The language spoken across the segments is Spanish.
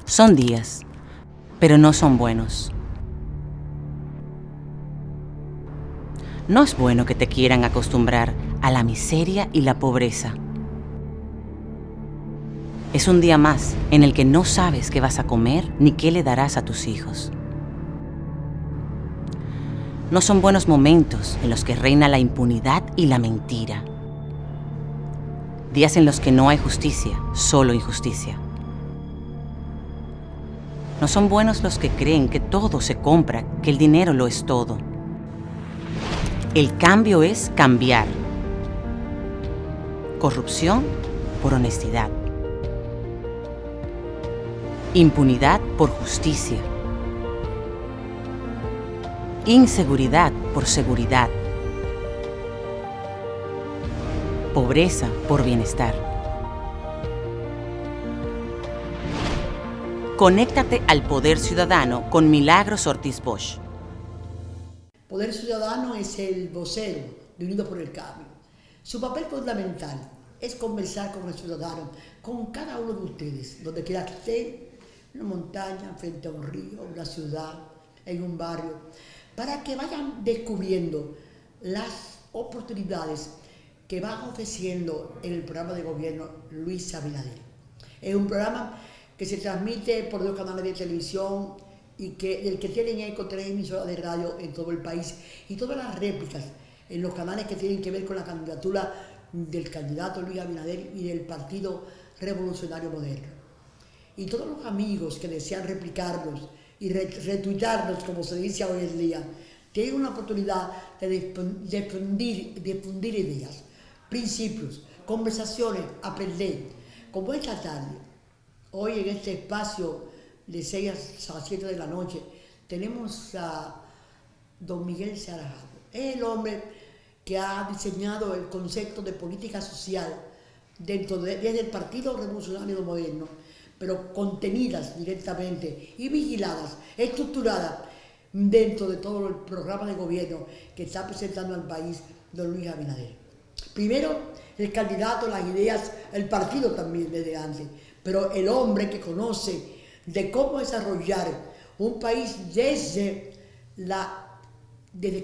Son días, pero no son buenos. No es bueno que te quieran acostumbrar a la miseria y la pobreza. Es un día más en el que no sabes qué vas a comer ni qué le darás a tus hijos. No son buenos momentos en los que reina la impunidad y la mentira. Días en los que no hay justicia, solo injusticia. No son buenos los que creen que todo se compra, que el dinero lo es todo. El cambio es cambiar. Corrupción por honestidad. Impunidad por justicia. Inseguridad por seguridad. Pobreza por bienestar. Conéctate al Poder Ciudadano con Milagros Ortiz Bosch. Poder Ciudadano es el vocero de Unidos por el Cambio. Su papel fundamental es conversar con el ciudadano, con cada uno de ustedes, donde quiera que estén, en una montaña, frente a un río, en una ciudad, en un barrio, para que vayan descubriendo las oportunidades que va ofreciendo en el programa de gobierno Luis Abinader. Es un programa que se transmite por 2 canales de televisión y el que tienen eco 3 emisoras de radio en todo el país, y todas las réplicas en los canales que tienen que ver con la candidatura del candidato Luis Abinader y del Partido Revolucionario Moderno. Y todos los amigos que desean replicarnos y retuitarnos, como se dice hoy en día, tienen una oportunidad de difundir ideas, principios, conversaciones, aprender. Como esta tarde, hoy en este espacio de 6 a 7 de la noche, tenemos a don Miguel Sarajado. Es el hombre que ha diseñado el concepto de política social desde el Partido Revolucionario Moderno, pero contenidas directamente y vigiladas, estructuradas dentro de todo el programa de gobierno que está presentando al país don Luis Abinader. Primero, el candidato, las ideas, el partido también desde antes, pero el hombre que conoce de cómo desarrollar un país desde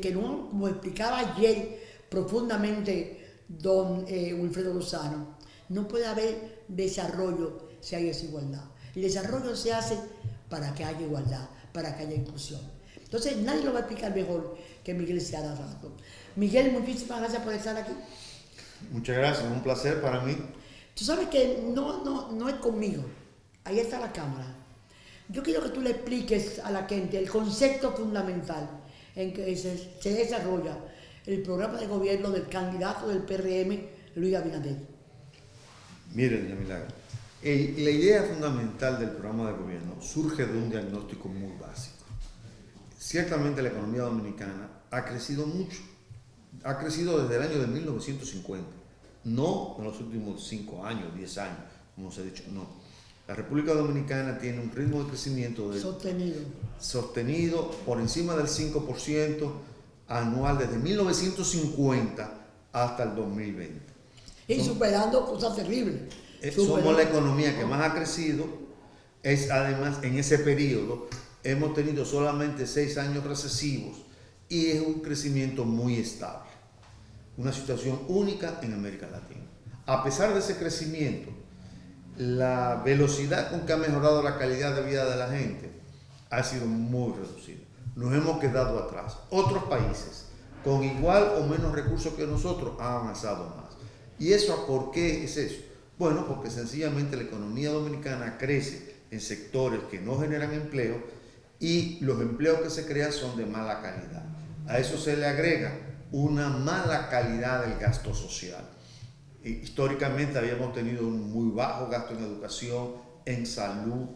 que no, como explicaba ayer profundamente don Wilfredo Lozano, no puede haber desarrollo si hay desigualdad. El desarrollo se hace para que haya igualdad, para que haya inclusión. Entonces nadie lo va a explicar mejor que Miguel Sarajado. Miguel, muchísimas gracias por estar aquí. Muchas gracias, es un placer para mí. Tú sabes que no es conmigo, ahí está la cámara. Yo quiero que tú le expliques a la gente el concepto fundamental en que se desarrolla el programa de gobierno del candidato del PRM, Luis Abinader. Miren, doña Milagro, la idea fundamental del programa de gobierno surge de un diagnóstico muy básico. Ciertamente la economía dominicana ha crecido mucho. Ha crecido desde el año de 1950, no en los últimos 5 años, 10 años, como se ha dicho, no. La República Dominicana tiene un ritmo de crecimiento sostenido por encima del 5% anual desde 1950 hasta el 2020. Y superando cosas terribles. Somos la economía que más ha crecido. Además, en ese periodo hemos tenido solamente 6 años recesivos y es un crecimiento muy estable. Una situación única en América Latina. A pesar de ese crecimiento, la velocidad con que ha mejorado la calidad de vida de la gente ha sido muy reducida. Nos hemos quedado atrás. Otros países con igual o menos recursos que nosotros han avanzado más. ¿Y eso por qué es eso? Bueno, porque sencillamente la economía dominicana crece en sectores que no generan empleo y los empleos que se crean son de mala calidad. A eso se le agrega una mala calidad del gasto social. Históricamente habíamos tenido un muy bajo gasto en educación, en salud,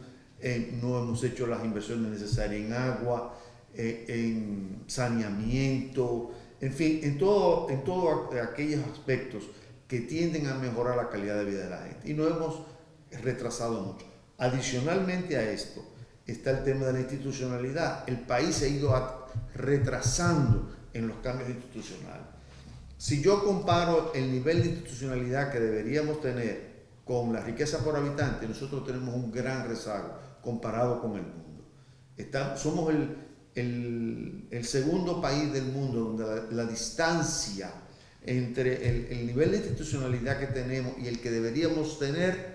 no hemos hecho las inversiones necesarias en agua, en saneamiento, en fin, en todos aquellos aspectos que tienden a mejorar la calidad de vida de la gente. Y nos hemos retrasado mucho. Adicionalmente a esto está el tema de la institucionalidad. El país se ha ido retrasando en los cambios institucionales. Si yo comparo el nivel de institucionalidad que deberíamos tener con la riqueza por habitante, nosotros tenemos un gran rezago comparado con el mundo. Somos el segundo país del mundo donde la distancia entre el nivel de institucionalidad que tenemos y el que deberíamos tener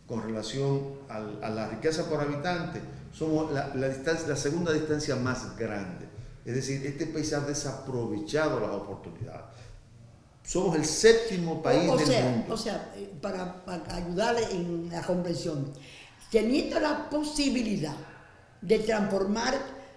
con relación a la riqueza por habitante, somos la segunda distancia más grande. Es decir, este país ha desaprovechado las oportunidades. Somos el séptimo país del mundo. O sea, para ayudarle en la comprensión, teniendo la posibilidad de transformar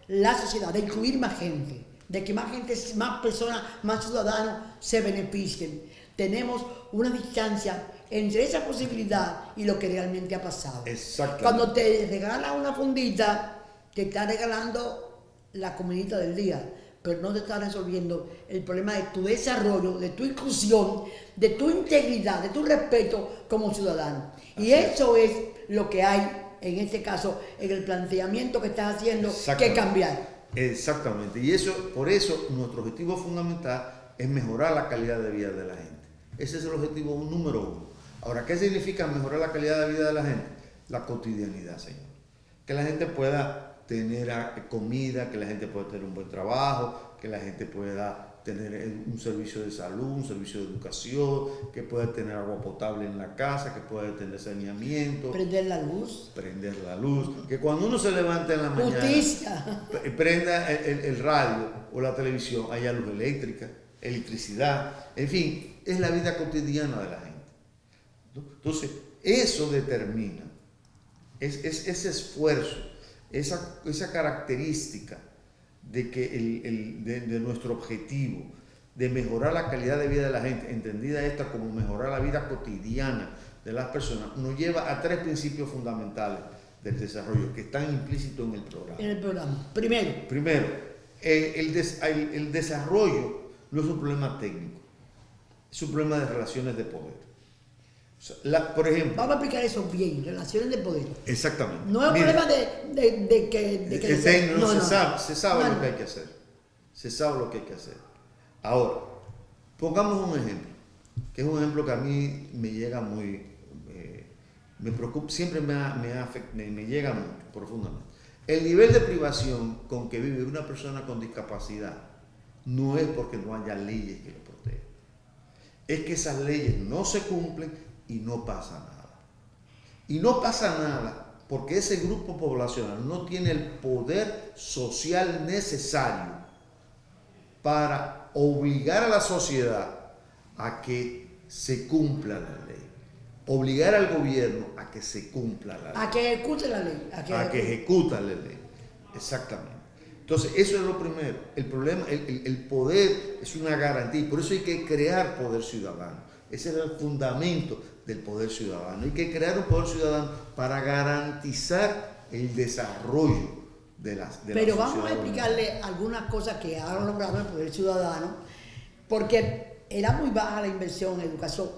la sociedad, de incluir más gente, de que más gente, más personas, más ciudadanos se beneficien, tenemos una distancia entre esa posibilidad y lo que realmente ha pasado. Exactamente. Cuando te regalan una fundita, te está regalando la comidita del día, pero no te está resolviendo el problema de tu desarrollo, de tu inclusión, de tu integridad, de tu respeto como ciudadano. Y eso es lo que hay, en este caso, en el planteamiento que estás haciendo, que cambiar. Exactamente. Y por eso nuestro objetivo fundamental es mejorar la calidad de vida de la gente. Ese es el objetivo número uno. Ahora, ¿qué significa mejorar la calidad de vida de la gente? La cotidianidad, señor. Que la gente pueda tener comida, que la gente pueda tener un buen trabajo, que la gente pueda tener un servicio de salud, un servicio de educación, que pueda tener agua potable en la casa, que pueda tener saneamiento. Prender la luz. Prender la luz. Que cuando uno se levanta en la mañana, justicia, prenda el radio o la televisión, haya luz eléctrica, electricidad, en fin, es la vida cotidiana de la gente. Entonces, eso determina, ese esfuerzo, esa característica de que de nuestro objetivo de mejorar la calidad de vida de la gente, entendida esta como mejorar la vida cotidiana de las personas, nos lleva a 3 principios fundamentales del desarrollo que están implícitos en el programa. En el programa. Primero, el desarrollo no es un problema técnico, es un problema de relaciones de poder. O sea, por ejemplo, vamos a explicar eso bien, relaciones de poder. Exactamente. No es un problema de que se sabe lo que hay que hacer. Se sabe lo que hay que hacer. Ahora, pongamos un ejemplo, que es un ejemplo que a mí me llega muy, me preocupa, siempre me llega muy profundamente. El nivel de privación con que vive una persona con discapacidad no es porque no haya leyes que lo protejan. Es que esas leyes no se cumplen y no pasa nada. Y no pasa nada porque ese grupo poblacional no tiene el poder social necesario para obligar a la sociedad a que se cumpla la ley. Obligar al gobierno a que se cumpla la ley. A que ejecute la ley. A que ejecuta la ley. Exactamente. Entonces, eso es lo primero. El problema, el poder es una garantía y por eso hay que crear poder ciudadano. Ese es el fundamento del poder ciudadano. Hay que crear un poder ciudadano para garantizar el desarrollo de la sociedad. Pero vamos a explicarle algunas cosas que ha logrado el poder ciudadano, porque era muy baja la inversión en educación.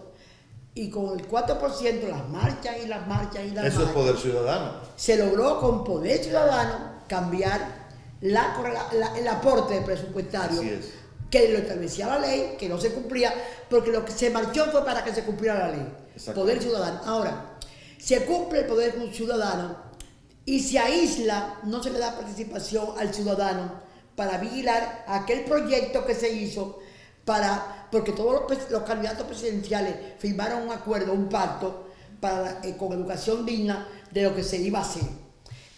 Y con el 4%, las marchas y las marchas y las marchas. Eso es poder ciudadano. Se logró con poder ciudadano cambiar el aporte presupuestario. Así es. Que lo establecía la ley, que no se cumplía, porque lo que se marchó fue para que se cumpliera la ley. Poder ciudadano. Ahora, se cumple el poder ciudadano y se aísla, no se le da participación al ciudadano para vigilar aquel proyecto que se hizo, porque todos los candidatos presidenciales firmaron un acuerdo, un pacto con educación digna de lo que se iba a hacer.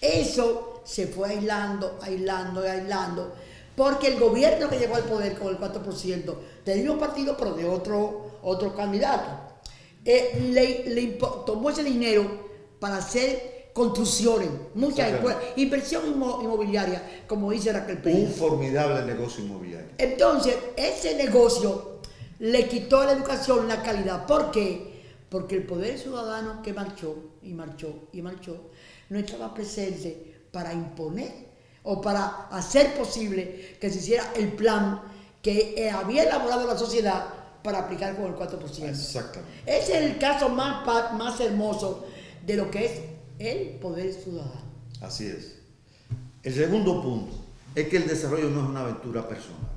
Eso se fue aislando, porque el gobierno que llegó al poder con el 4% del mismo partido, pero de otro candidato, tomó ese dinero para hacer construcciones, muchas inversión inmobiliaria, como dice Raquel Pérez. Un formidable negocio inmobiliario. Entonces, ese negocio le quitó a la educación la calidad. ¿Por qué? Porque el poder ciudadano que marchó, no estaba presente para imponer o para hacer posible que se hiciera el plan que había elaborado la sociedad para aplicar con el 4%. Exactamente. Ese es el caso más hermoso de lo que es el poder ciudadano. Así es. El segundo punto es que el desarrollo no es una aventura personal.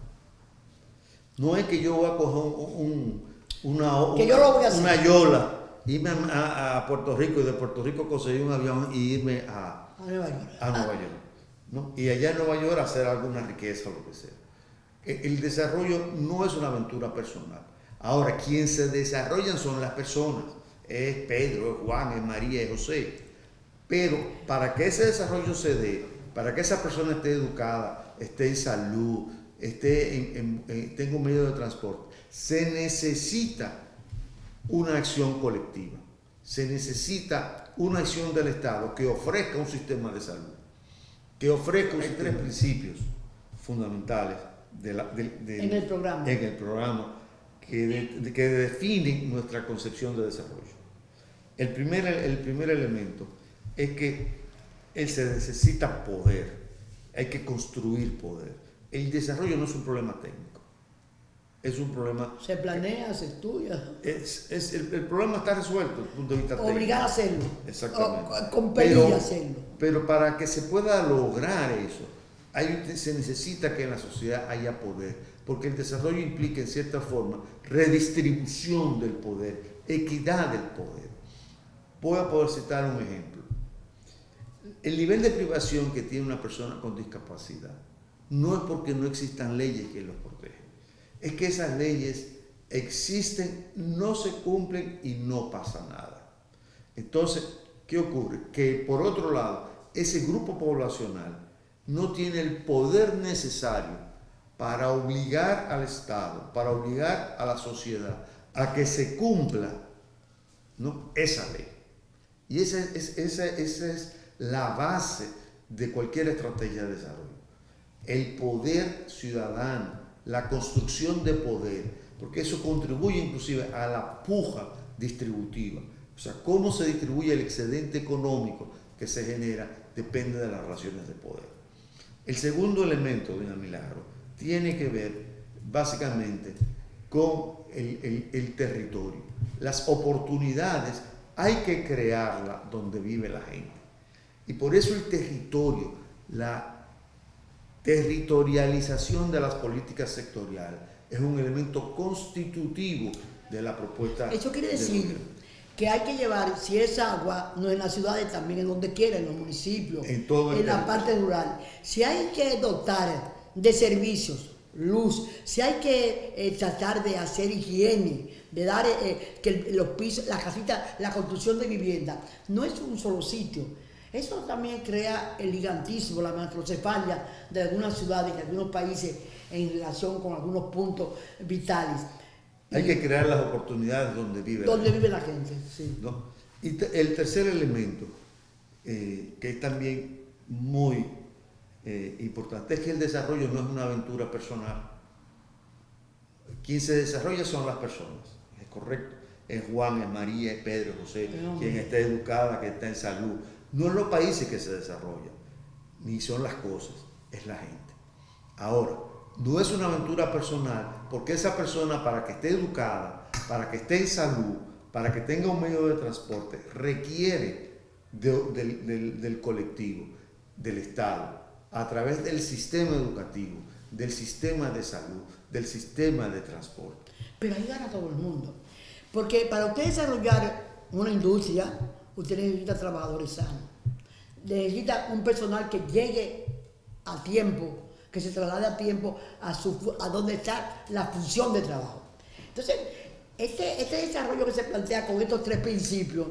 No es que yo voy a coger una yola irme a Puerto Rico y de Puerto Rico conseguir un avión y irme A Nueva York. a Nueva York, ¿no? Y allá en Nueva York hacer alguna riqueza o lo que sea. El desarrollo no es una aventura personal. Ahora, quien se desarrollan son las personas. Es Pedro, es Juan, es María, es José. Pero para que ese desarrollo se dé, para que esa persona esté educada, esté en salud, tenga un medio de transporte, se necesita una acción colectiva. Se necesita una acción del Estado que ofrezca un sistema de salud, que ofrezca esos tres principios fundamentales en el programa que definen nuestra concepción de desarrollo. El primer elemento es que se necesita poder, hay que construir poder. El desarrollo no es un problema técnico, es un problema... Se planea, se estudia. El problema está resuelto desde el punto de vista técnico. Obligar a hacerlo. Exactamente. Competir a hacerlo. Pero para que se pueda lograr eso, se necesita que en la sociedad haya poder, porque el desarrollo implica en cierta forma redistribución del poder, equidad del poder. Voy a poder citar un ejemplo. El nivel de privación que tiene una persona con discapacidad no es porque no existan leyes que los protegen, es que esas leyes existen, no se cumplen y no pasa nada. Entonces, ¿qué ocurre? Que por otro lado, ese grupo poblacional no tiene el poder necesario para obligar al Estado, para obligar a la sociedad a que se cumpla, ¿no?, esa ley. Y esa es la base de cualquier estrategia de desarrollo. El poder ciudadano, la construcción de poder, porque eso contribuye inclusive a la puja distributiva. O sea, cómo se distribuye el excedente económico que se genera depende de las relaciones de poder. El segundo elemento, doña Milagro, tiene que ver básicamente con el territorio. Las oportunidades hay que crearlas donde vive la gente. Y por eso el territorio, la territorialización de las políticas sectoriales es un elemento constitutivo de la propuesta. Eso quiere decir que hay que llevar, si es agua, no en las ciudades, también en donde quiera, en los municipios, en la parte rural. Si hay que dotar de servicios, luz, si hay que tratar de hacer higiene, de dar que los pisos, las casitas, la construcción de vivienda, no es un solo sitio. Eso también crea el gigantismo, la macrocefalia de algunas ciudades, de algunos países en relación con algunos puntos vitales. Hay que crear las oportunidades donde vive la gente. Sí. ¿No? Y el tercer elemento, que es también muy importante, es que el desarrollo no es una aventura personal. Quien se desarrolla son las personas, es correcto. Es Juan, es María, es Pedro, José, quien está educada, que está en salud. No es los países que se desarrollan, ni son las cosas, es la gente. Ahora, no es una aventura personal, porque esa persona, para que esté educada, para que esté en salud, para que tenga un medio de transporte, requiere del colectivo, del Estado, a través del sistema educativo, del sistema de salud, del sistema de transporte. Pero ahí gana todo el mundo, porque para usted desarrollar una industria, usted necesita trabajadores sanos, necesita un personal que llegue a tiempo, que se traslade a tiempo a donde está la función de trabajo. Entonces, este desarrollo que se plantea con estos tres principios,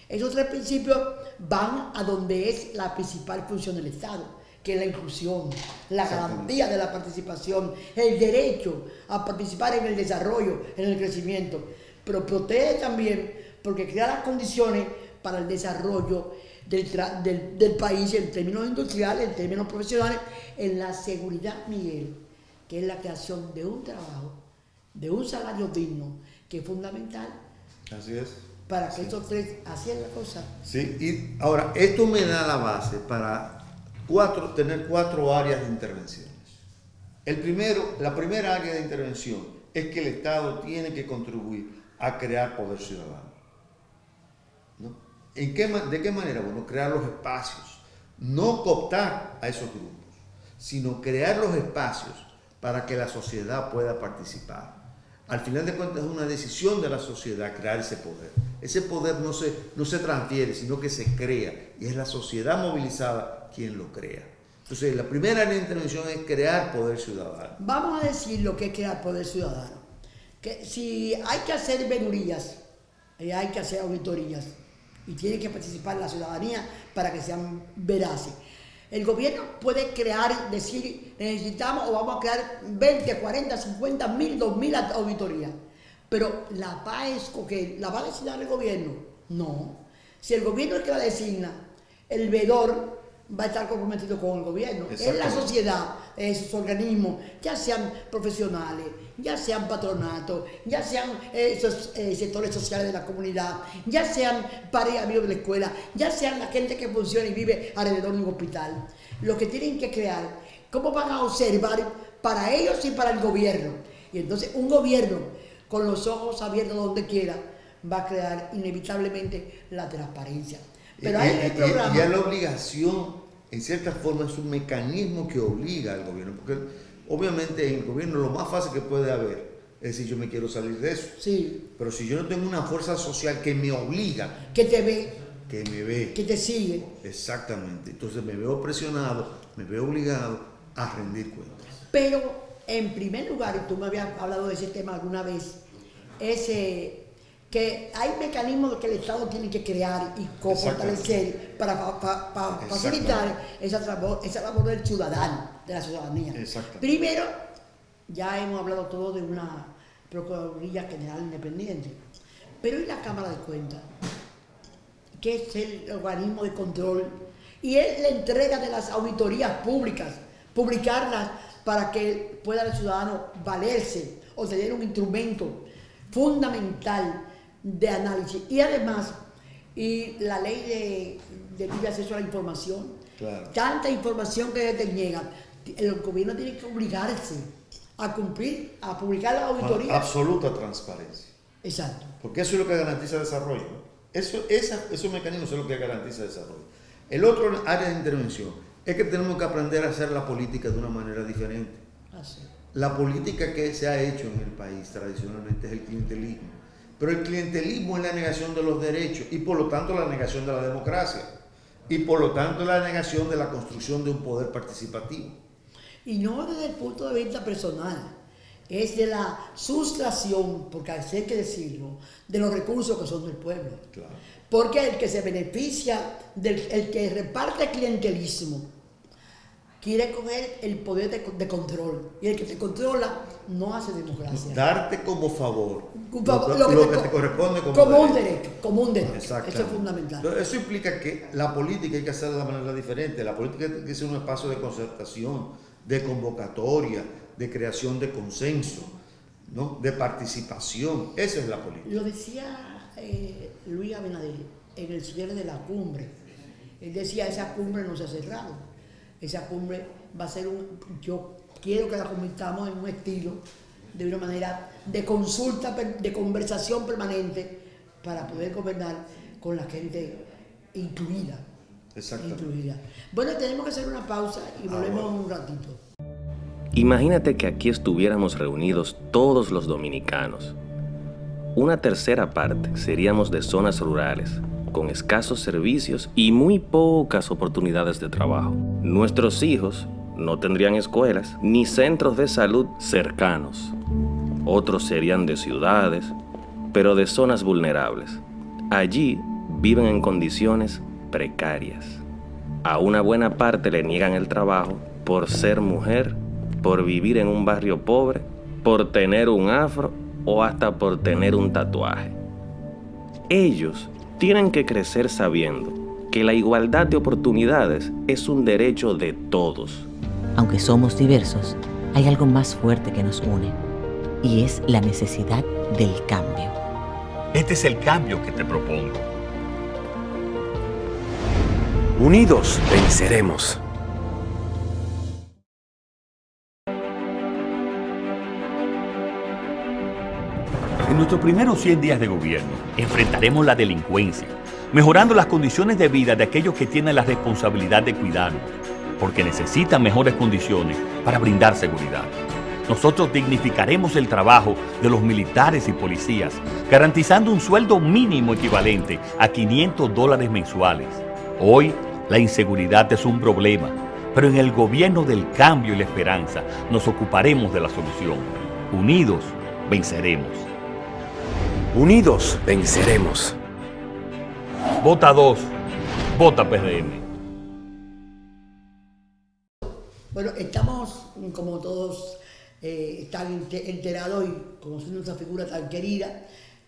esos tres principios van a donde es la principal función del Estado, que es la inclusión, la garantía de la participación, el derecho a participar en el desarrollo, en el crecimiento, pero protege también porque crea las condiciones para el desarrollo del país en términos industriales, en términos profesionales, en la seguridad, Miguel, que es la creación de un trabajo, de un salario digno, que es fundamental. Así es. Para que estos tres hacían la cosa. Sí, y ahora, esto me da la base para tener cuatro áreas de intervenciones. La primera área de intervención es que el Estado tiene que contribuir a crear poder ciudadano. ¿No? ¿De qué manera? Bueno, crear los espacios, no cooptar a esos grupos, sino crear los espacios para que la sociedad pueda participar. Al final de cuentas es una decisión de la sociedad crear ese poder. Ese poder no se transfiere, sino que se crea. Y es la sociedad movilizada quien lo crea. Entonces, la primera línea de intervención es crear poder ciudadano. Vamos a decir lo que es crear poder ciudadano. Que si hay que hacer vedurías, hay que hacer auditorías, y tiene que participar la ciudadanía para que sean veraces. El gobierno puede crear, decir, necesitamos o vamos a crear 20, 40, 50 mil, 2.000 auditorías. Pero la va a escoger, la va a designar el gobierno. No. Si el gobierno es que la designa, el veedor va a estar comprometido con el gobierno. Es la sociedad, esos organismos, ya sean profesionales, ya sean patronatos, ya sean esos sectores sociales de la comunidad, ya sean padres y amigos de la escuela, ya sean la gente que funciona y vive alrededor de un hospital. Lo que tienen que crear, cómo van a observar para ellos y para el gobierno. Y entonces un gobierno con los ojos abiertos donde quiera va a crear inevitablemente la transparencia. Pero hay el programa. Ya la obligación, en cierta forma, es un mecanismo que obliga al gobierno, porque obviamente en el gobierno lo más fácil que puede haber es decir, yo me quiero salir de eso. Sí. Pero si yo no tengo una fuerza social que me obliga, que te ve, que me ve, que te sigue. Exactamente. Entonces me veo presionado, me veo obligado a rendir cuentas. Pero, en primer lugar, y tú me habías hablado de ese tema alguna vez, que hay mecanismos que el Estado tiene que crear y fortalecer para facilitar esa labor del ciudadano, de la ciudadanía. Primero, ya hemos hablado todo de una Procuraduría General Independiente, pero ¿y la Cámara de Cuentas? Que es el organismo de control y es la entrega de las auditorías públicas, publicarlas para que pueda el ciudadano valerse o tener un instrumento fundamental de análisis. Y además, y la ley de libre acceso a la información, tanta información que te llega, el gobierno tiene que obligarse a cumplir, a publicar la auditoría. Absoluta transparencia. Exacto. Porque eso es lo que garantiza el desarrollo, ¿no? Esos mecanismos son lo que garantiza el desarrollo. El otro área de intervención es que tenemos que aprender a hacer la política de una manera diferente. Así. La política que se ha hecho en el país tradicionalmente es el clientelismo. Pero el clientelismo es la negación de los derechos y por lo tanto la negación de la democracia y por lo tanto la negación de la construcción de un poder participativo. Y no desde el punto de vista personal, es de la sustracción, porque así hay que decirlo, de los recursos que son del pueblo. Claro. Porque el que se beneficia, el que reparte el clientelismo, quiere coger el poder de control. Y el que te controla no hace democracia. Darte como favor lo que te corresponde como un derecho. Como un derecho. Eso es fundamental. Eso implica que la política hay que hacerla de manera diferente. La política tiene que ser un espacio de concertación, de convocatoria, de creación de consenso, ¿no? De participación. Esa es la política. Lo decía Luis Abinader en el cierre de la cumbre. Él decía, esa cumbre no se ha cerrado. Esa cumbre va a ser yo quiero que la convirtamos en un estilo, de una manera de consulta, de conversación permanente para poder gobernar con la gente incluida. Exactamente. Incluida. Bueno, tenemos que hacer una pausa y volvemos un ratito. Imagínate que aquí estuviéramos reunidos todos los dominicanos. Una tercera parte seríamos de zonas rurales, con escasos servicios y muy pocas oportunidades de trabajo. Nuestros hijos no tendrían escuelas ni centros de salud cercanos. Otros serían de ciudades, pero de zonas vulnerables. Allí viven en condiciones precarias. A una buena parte le niegan el trabajo por ser mujer, por vivir en un barrio pobre, por tener un afro o hasta por tener un tatuaje. Ellos tienen que crecer sabiendo que la igualdad de oportunidades es un derecho de todos. Aunque somos diversos, hay algo más fuerte que nos une, y es la necesidad del cambio. Este es el cambio que te propongo. Unidos venceremos. En nuestros primeros 100 días de gobierno, enfrentaremos la delincuencia, mejorando las condiciones de vida de aquellos que tienen la responsabilidad de cuidarnos, porque necesitan mejores condiciones para brindar seguridad. Nosotros dignificaremos el trabajo de los militares y policías, garantizando un sueldo mínimo equivalente a $500 mensuales. Hoy, la inseguridad es un problema, pero en el gobierno del cambio y la esperanza nos ocuparemos de la solución. Unidos, venceremos. Unidos venceremos. Vota 2, vota PRM. Bueno, estamos, como todos están enterados y conociendo esa figura tan querida,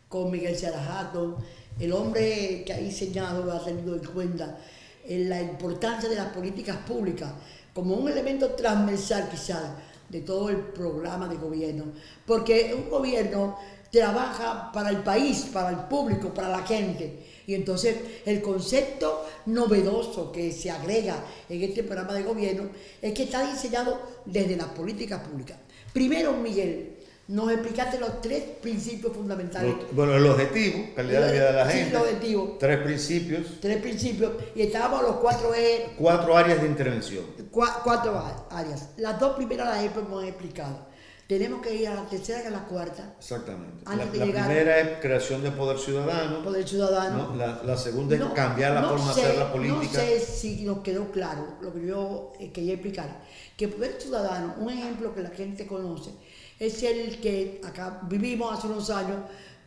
con Miguel Sarajato, el hombre que ha diseñado, ha tenido en cuenta la importancia de las políticas públicas como un elemento transversal quizás de todo el programa de gobierno, porque un gobierno trabaja para el país, para el público, para la gente. Y entonces el concepto novedoso que se agrega en este programa de gobierno es que está diseñado desde las políticas públicas. Primero, Miguel, nos explicaste los 3 principios fundamentales. Bueno, el objetivo, calidad de vida de la gente. Sí, el objetivo. 3 principios. 3 principios. Y estábamos a los 4 ejes. 4 áreas de intervención. 4 áreas. Las 2 primeras las hemos explicado. Tenemos que ir a la tercera y a la cuarta. Exactamente. Antes La de llegar primera es creación de poder ciudadano. Poder ciudadano. ¿No? La segunda es cambiar la forma de hacer la política. No sé si nos quedó claro lo que yo quería explicar. Que poder ciudadano, un ejemplo que la gente conoce, es el que acá vivimos hace unos años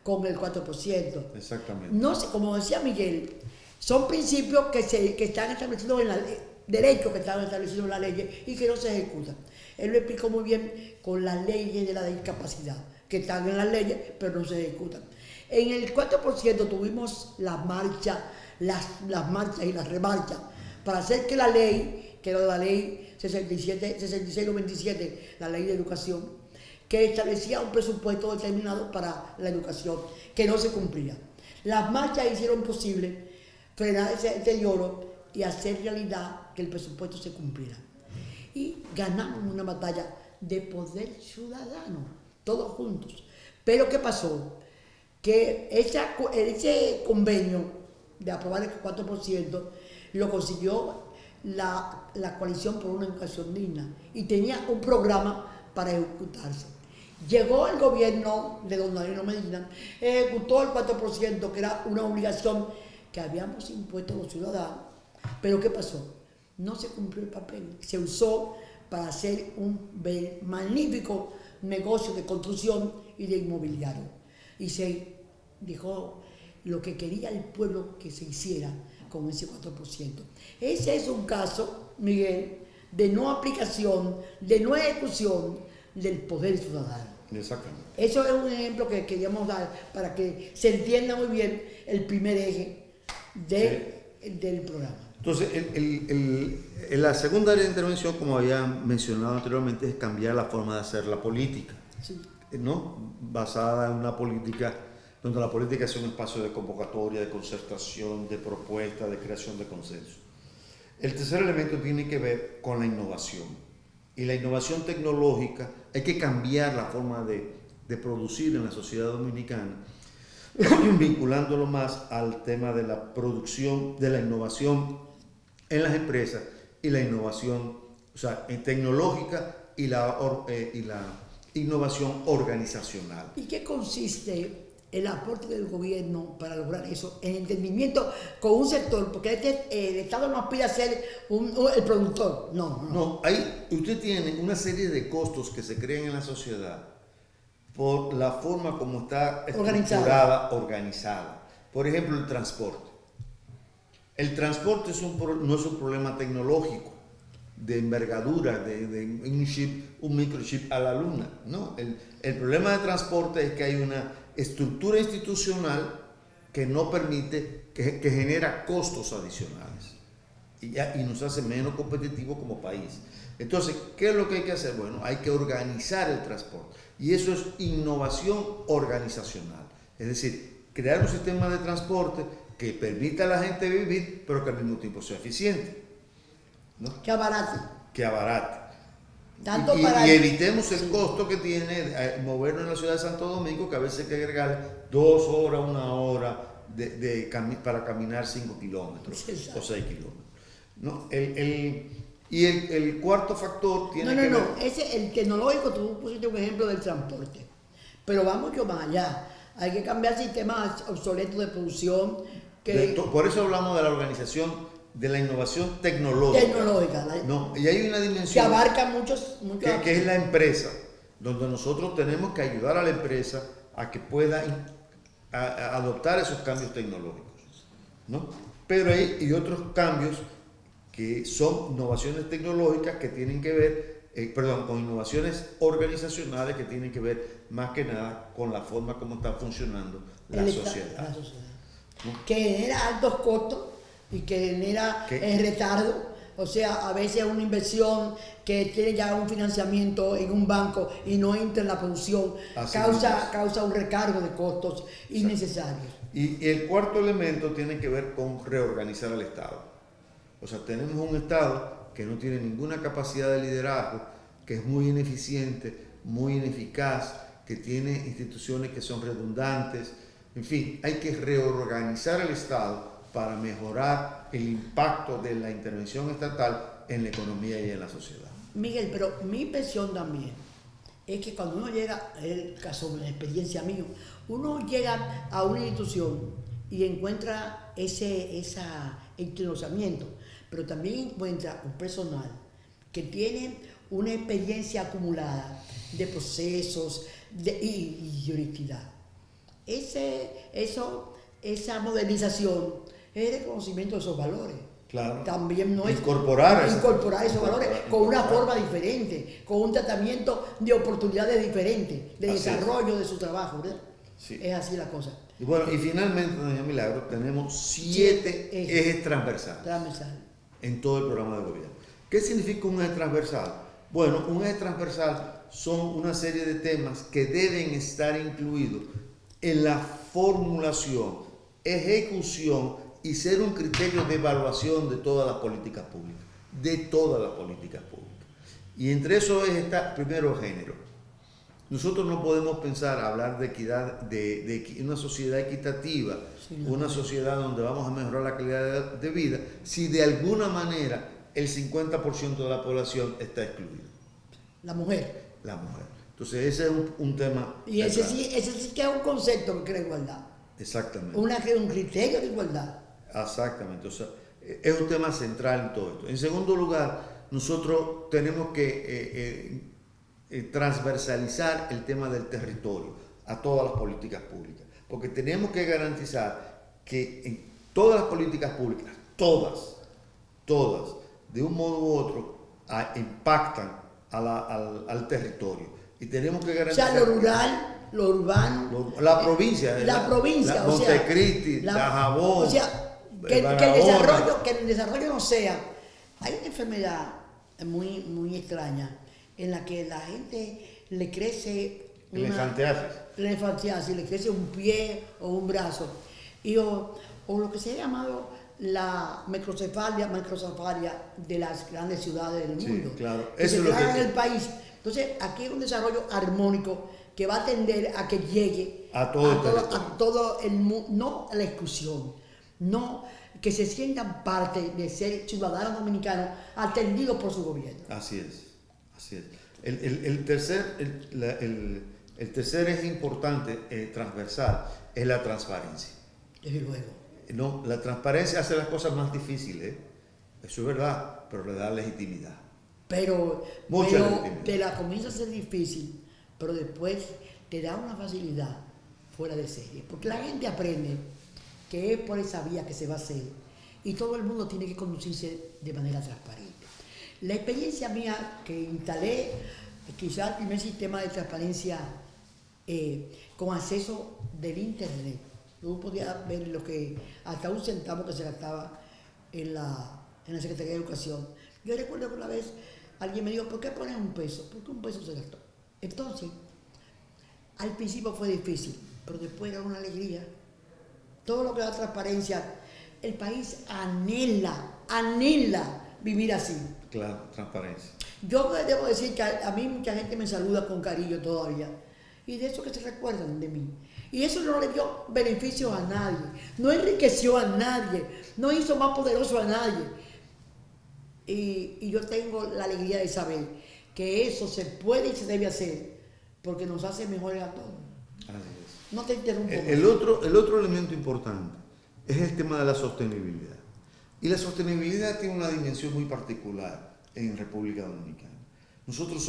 con el 4%. Exactamente. No sé, como decía Miguel, son principios que están establecidos en la ley, derechos que están establecidos en la ley y que no se ejecutan. Él lo explicó muy bien con las leyes de la discapacidad, que están en las leyes, pero no se ejecutan. En el 4% tuvimos las marchas y las remarchas para hacer que la ley, que era la ley 6697, la ley de educación, que establecía un presupuesto determinado para la educación, que no se cumplía. Las marchas hicieron posible frenar ese deterioro y hacer realidad que el presupuesto se cumpliera. Y ganamos una batalla de poder ciudadano, todos juntos. Pero ¿qué pasó? Que ese convenio de aprobar el 4% lo consiguió la coalición por una educación digna y tenía un programa para ejecutarse. Llegó el gobierno de don Danilo Medina, ejecutó el 4%, que era una obligación que habíamos impuesto a los ciudadanos. Pero ¿qué pasó? No se cumplió el papel, se usó para hacer un magnífico negocio de construcción y de inmobiliario. Y se dijo lo que quería el pueblo que se hiciera con ese 4%. Ese es un caso, Miguel, de no aplicación, de no ejecución del poder ciudadano. Exactamente. Eso es un ejemplo que queríamos dar para que se entienda muy bien el primer eje del programa. Entonces, la segunda área de intervención, como había mencionado anteriormente, es cambiar la forma de hacer la política, Sí. ¿no? Basada en una política donde la política sea un espacio de convocatoria, de concertación, de propuesta, de creación de consenso. El tercer elemento tiene que ver con la innovación. Y la innovación tecnológica, hay que cambiar la forma de producir en la sociedad dominicana, vinculándolo más al tema de la producción, de la innovación en las empresas y la innovación, o sea, tecnológica y la innovación organizacional. ¿Y qué consiste el aporte del gobierno para lograr eso? En entendimiento con un sector, porque el Estado no aspira a ser el productor. No. Usted tiene una serie de costos que se crean en la sociedad por la forma como está estructurada, organizada. Por ejemplo, el transporte. El transporte no es un problema tecnológico de envergadura, de un microchip a la luna. No, el problema de transporte es que hay una estructura institucional que no permite, que genera costos adicionales y nos hace menos competitivos como país. Entonces, ¿qué es lo que hay que hacer? Bueno, hay que organizar el transporte y eso es innovación organizacional. Es decir, crear un sistema de transporte que permita a la gente vivir, pero que al mismo tiempo sea eficiente, ¿no? Que abarate. Que abarate. Y evitemos el costo que tiene movernos en la ciudad de Santo Domingo, que a veces hay que agregar 2 horas, 1 hora para caminar 5 kilómetros o 6 kilómetros. ¿No? Y el cuarto factor tiene que ver... Ese, el tecnológico, tú pusiste un ejemplo del transporte, pero vamos yo más allá. Hay que cambiar sistemas obsoletos de producción. Por eso hablamos de la organización de la innovación tecnológica. Y hay una dimensión que abarca muchos que es la empresa, donde nosotros tenemos que ayudar a la empresa a que pueda a adoptar esos cambios tecnológicos, ¿no? Pero hay otros cambios que son innovaciones tecnológicas que tienen que ver, con innovaciones organizacionales que tienen que ver más que nada con la forma como está funcionando la sociedad. ¿No? Que genera altos costos y que genera retardo. O sea, a veces una inversión que tiene ya un financiamiento en un banco y no entra en la producción causa un recargo de costos innecesarios. Y el cuarto elemento tiene que ver con reorganizar al Estado. O sea, tenemos un Estado que no tiene ninguna capacidad de liderazgo, que es muy ineficiente, muy ineficaz, que tiene instituciones que son redundantes. En fin, hay que reorganizar el Estado para mejorar el impacto de la intervención estatal en la economía y en la sociedad. Miguel, pero mi impresión también es que cuando uno llega, el caso de la experiencia mía, uno llega a una institución y encuentra ese entusiasmamiento, pero también encuentra un personal que tiene una experiencia acumulada de procesos y honestidad. Esa modernización es el reconocimiento de esos valores. Claro. También no es incorporar esos valores con una forma diferente, con un tratamiento de oportunidades diferentes, de desarrollo de su trabajo, ¿verdad? Sí. Es así la cosa. Y bueno, y finalmente, doña Milagro, tenemos 7 ejes transversales en todo el programa de gobierno. ¿Qué significa un eje transversal? Bueno, un eje transversal son una serie de temas que deben estar incluidos en la formulación, ejecución y ser un criterio de evaluación de todas las políticas públicas. Y entre eso está primero género. Nosotros no podemos pensar hablar de equidad, de una sociedad equitativa, una sociedad donde vamos a mejorar la calidad de vida, si de alguna manera el 50% de la población está excluido. La mujer. Entonces ese es un tema. Y ese sí que es un concepto que crea igualdad. Exactamente. Un criterio de igualdad. Exactamente. O sea, es un tema central en todo esto. En segundo lugar, nosotros tenemos que transversalizar el tema del territorio a todas las políticas públicas, porque tenemos que garantizar que en todas las políticas públicas, todas, de un modo u otro, impactan al territorio. Y tenemos que garantizar... O sea, lo rural, lo urbano... La provincia, Montecristi, Dajabón... O sea, que el desarrollo no sea... Hay una enfermedad muy, muy extraña en la que la gente le crece... elefantiasis, le crece un pie o un brazo. O lo que se ha llamado la microcefalia de las grandes ciudades del mundo. Sí, claro. Que se tragan en el país. Entonces, aquí hay un desarrollo armónico que va a tender a que llegue a todo el mundo, no a la exclusión, no que se sientan parte de ser ciudadanos dominicanos atendidos por su gobierno. Así es. El tercer eje importante, transversal, es la transparencia. Desde luego. No, la transparencia hace las cosas más difíciles, eso es verdad, pero le da legitimidad. Pero te la comienza a ser difícil, pero después te da una facilidad fuera de serie. Porque la gente aprende que es por esa vía que se va a hacer y todo el mundo tiene que conducirse de manera transparente. La experiencia mía que instalé, quizás el primer sistema de transparencia con acceso del internet. Yo podía ver hasta un centavo que se gastaba en la Secretaría de Educación. Yo recuerdo que una vez alguien me dijo, ¿por qué pones un peso? Porque un peso se gastó. Entonces, al principio fue difícil, pero después era una alegría. Todo lo que da transparencia, el país anhela vivir así. Claro, transparencia. Yo debo decir que a mí mucha gente me saluda con cariño todavía. Y de eso que se recuerdan de mí. Y eso no le dio beneficio a nadie. No enriqueció a nadie. No hizo más poderoso a nadie. Y yo tengo la alegría de saber que eso se puede y se debe hacer porque nos hace mejores a todos. Así es. No te interrumpo. El otro elemento importante es el tema de la sostenibilidad. Y la sostenibilidad tiene una dimensión muy particular en República Dominicana. Nosotros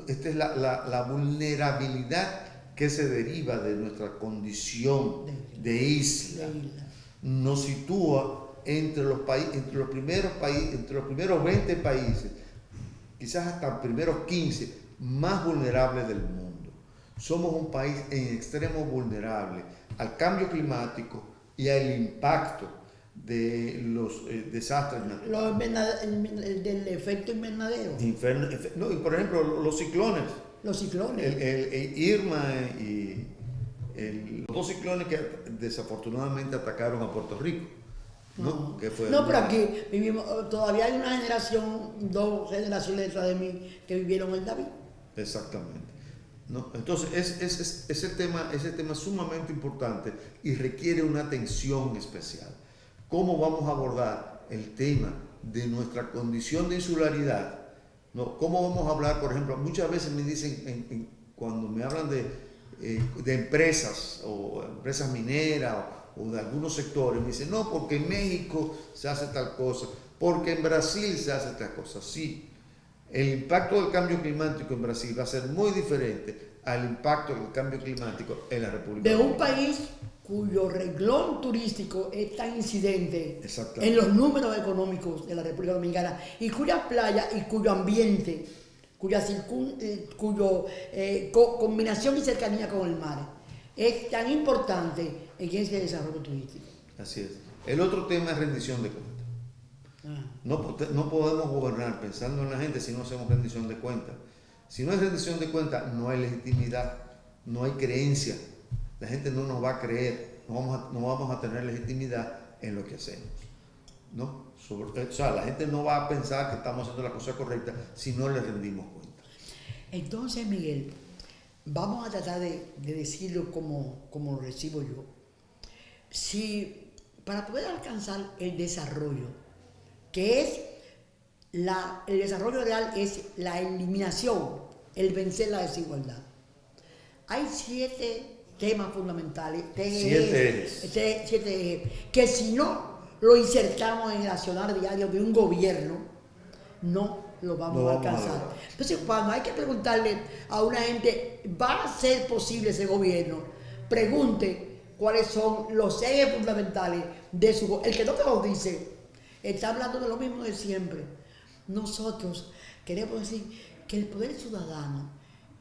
esta es la vulnerabilidad que se deriva de nuestra condición de isla. Nos sitúa entre los primeros 20 países, quizás hasta los primeros 15 más vulnerables del mundo. Somos un país en extremo vulnerable al cambio climático y al impacto de los desastres naturales. Del efecto invernadero. No, y por ejemplo, los ciclones. Los ciclones. El Irma y los dos ciclones que desafortunadamente atacaron a Puerto Rico. ¿No? Pero aquí vivimos, todavía hay una generación, 2 generaciones detrás de mí que vivieron el David. Exactamente. ¿No? Entonces, ese tema es sumamente importante y requiere una atención especial. ¿Cómo vamos a abordar el tema de nuestra condición de insularidad? ¿No? ¿Cómo vamos a hablar, por ejemplo? Muchas veces me dicen, cuando me hablan de empresas o empresas mineras o de algunos sectores, me dicen, no, porque en México se hace tal cosa, porque en Brasil se hace tal cosa. Sí, el impacto del cambio climático en Brasil va a ser muy diferente al impacto del cambio climático en la República Dominicana. De un país cuyo renglón turístico es tan incidente Exactamente. en los números económicos de la República Dominicana y cuya playa y cuyo ambiente, cuya combinación y cercanía con el mar es tan importante en ese desarrollo turístico. Así es. El otro tema es rendición de cuentas. No podemos gobernar pensando en la gente si no hacemos rendición de cuentas. Si no hay rendición de cuentas, no hay legitimidad, no hay creencia. La gente no nos va a creer, no vamos a tener legitimidad en lo que hacemos. ¿No? O sea, la gente no va a pensar que estamos haciendo la cosa correcta si no le rendimos cuenta. Entonces, Miguel, vamos a tratar de decirlo como lo recibo yo. Si para poder alcanzar el desarrollo, que es el desarrollo real es la eliminación, el vencer la desigualdad. Hay 7 temas fundamentales, 7 ejes, que si no lo insertamos en el accionar diario de un gobierno, no lo vamos a alcanzar. Entonces, cuando hay que preguntarle a una gente, ¿va a ser posible ese gobierno? Pregunte cuáles son los ejes fundamentales de su gobierno. El que no te lo dice, está hablando de lo mismo de siempre. Nosotros queremos decir que el poder ciudadano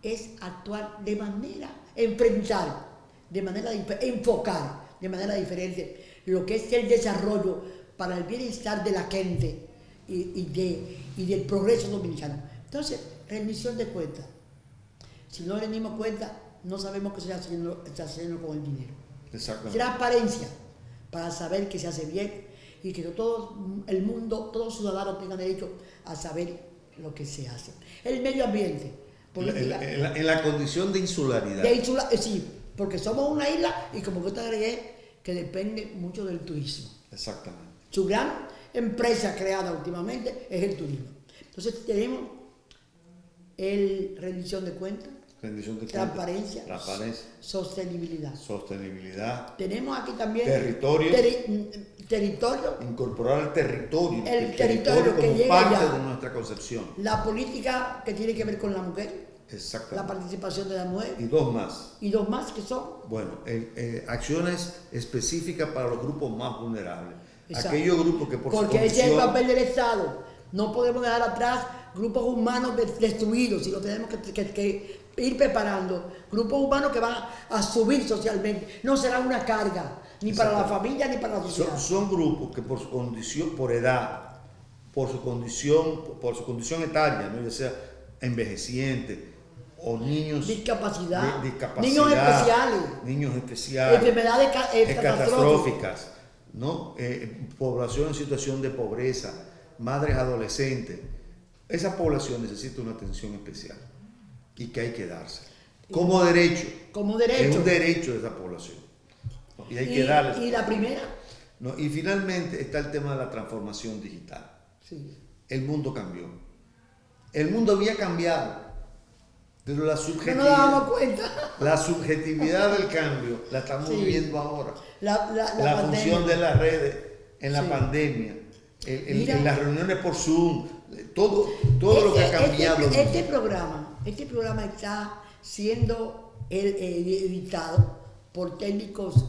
es actuar de manera, enfrentar, de manera enfocar de manera diferente lo que es el desarrollo para el bienestar de la gente y del progreso dominicano. Entonces, rendición de cuentas. Si no rendimos cuentas, no sabemos qué se está haciendo con el dinero. Exactamente. Transparencia, para saber que se hace bien y que todo el mundo, todos los ciudadanos tengan derecho a saber lo que se hace. El medio ambiente. En la condición de insularidad. Sí, porque somos una isla y como que te agregué, que depende mucho del turismo. Exactamente. Su gran empresa creada últimamente es el turismo. Entonces tenemos rendición de cuentas, transparencia, sostenibilidad. Tenemos aquí también territorio. Incorporar el territorio que como parte de nuestra concepción. La política que tiene que ver con la mujer. Exactamente. La participación de la mujer. Y dos más. ¿Y 2 más que son? Bueno, acciones específicas para los grupos más vulnerables. Exacto. Aquellos grupos que porque ese es el papel del Estado. No podemos dejar atrás grupos humanos destruidos, sino tenemos que ir preparando grupos humanos que van a subir socialmente. No será una carga, ni para la familia ni para la sociedad. Son grupos que por su condición, por edad, por su condición etaria, ¿no? Ya sea envejeciente o niños discapacidad, niños especiales, enfermedades catastróficas, ¿no? Población en situación de pobreza, madres adolescentes. Esa población necesita una atención especial y que hay que darse como derecho. Es un derecho de esa población, ¿no? Y hay que darles. ¿Y la primera? ¿No? Y finalmente está el tema de la transformación digital. Sí. el mundo cambió. El mundo había cambiado, pero No nos dábamos cuenta. la subjetividad del cambio la estamos Sí. viviendo ahora. La La función pandemia. de las redes en la Sí. pandemia, Mira. en las reuniones por Zoom, todo lo que ha cambiado. Este programa está siendo editado por técnicos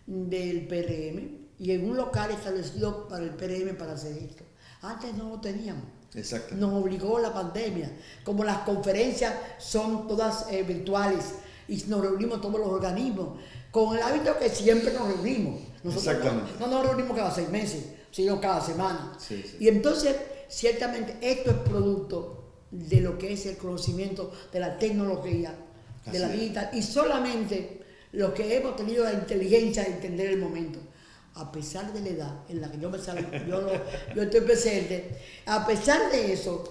del PRM y en un local establecido para el PRM para hacer esto. Antes no lo teníamos. Exacto. Nos obligó la pandemia. Como las conferencias son todas virtuales y nos reunimos todos los organismos, con el hábito que siempre nos reunimos. Nosotros Exactamente. no nos reunimos cada 6 meses, sino cada semana. Sí, sí. Y entonces, ciertamente, esto es producto de lo que es el conocimiento de la tecnología, de la Así es. digital, y solamente los que hemos tenido la inteligencia de entender el momento. A pesar de la edad en la que yo estoy presente, a pesar de eso,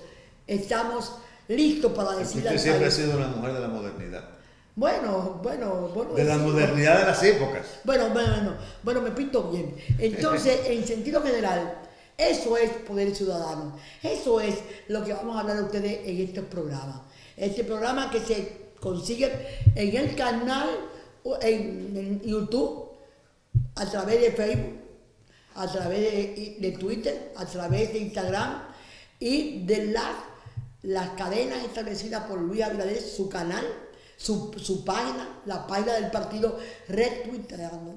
estamos listos para decirle Usted al siempre ha país. sido una mujer de la modernidad. Bueno. De la sí. modernidad de las épocas. Bueno, me pinto bien. Entonces, en sentido general, eso es poder ciudadano. Eso es lo que vamos a hablar a ustedes en este programa. Este programa que se consigue en el canal, en YouTube, a través de Facebook, a través de Twitter, a través de Instagram y de las cadenas establecidas por Luis Abinader, su canal, su página, la página del partido retuiteando.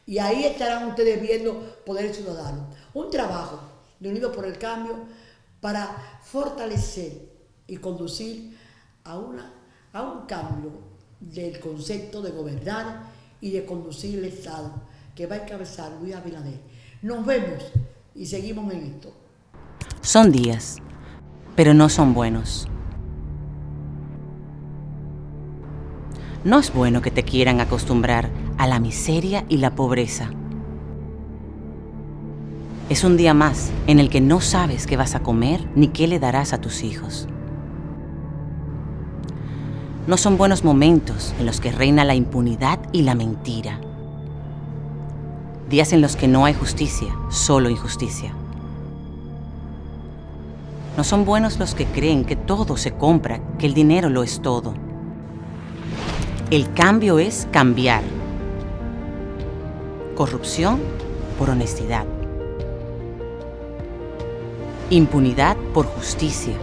Y ahí estarán ustedes viendo Poder Ciudadano. Un trabajo de Unidos por el Cambio para fortalecer y conducir a un cambio del concepto de gobernar y de conducir el Estado que va a encabezar Luis Abinader. Nos vemos y seguimos en esto. Son días, pero no son buenos. No es bueno que te quieran acostumbrar a la miseria y la pobreza. Es un día más en el que no sabes qué vas a comer ni qué le darás a tus hijos. No son buenos momentos en los que reina la impunidad y la mentira. Días en los que no hay justicia, solo injusticia. No son buenos los que creen que todo se compra, que el dinero lo es todo. El cambio es cambiar. Corrupción por honestidad. Impunidad por justicia.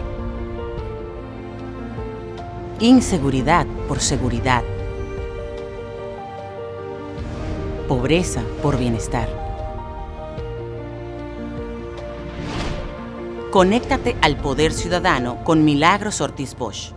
Inseguridad por seguridad. Pobreza por bienestar. Conéctate al Poder Ciudadano con Milagros Ortiz Bosch.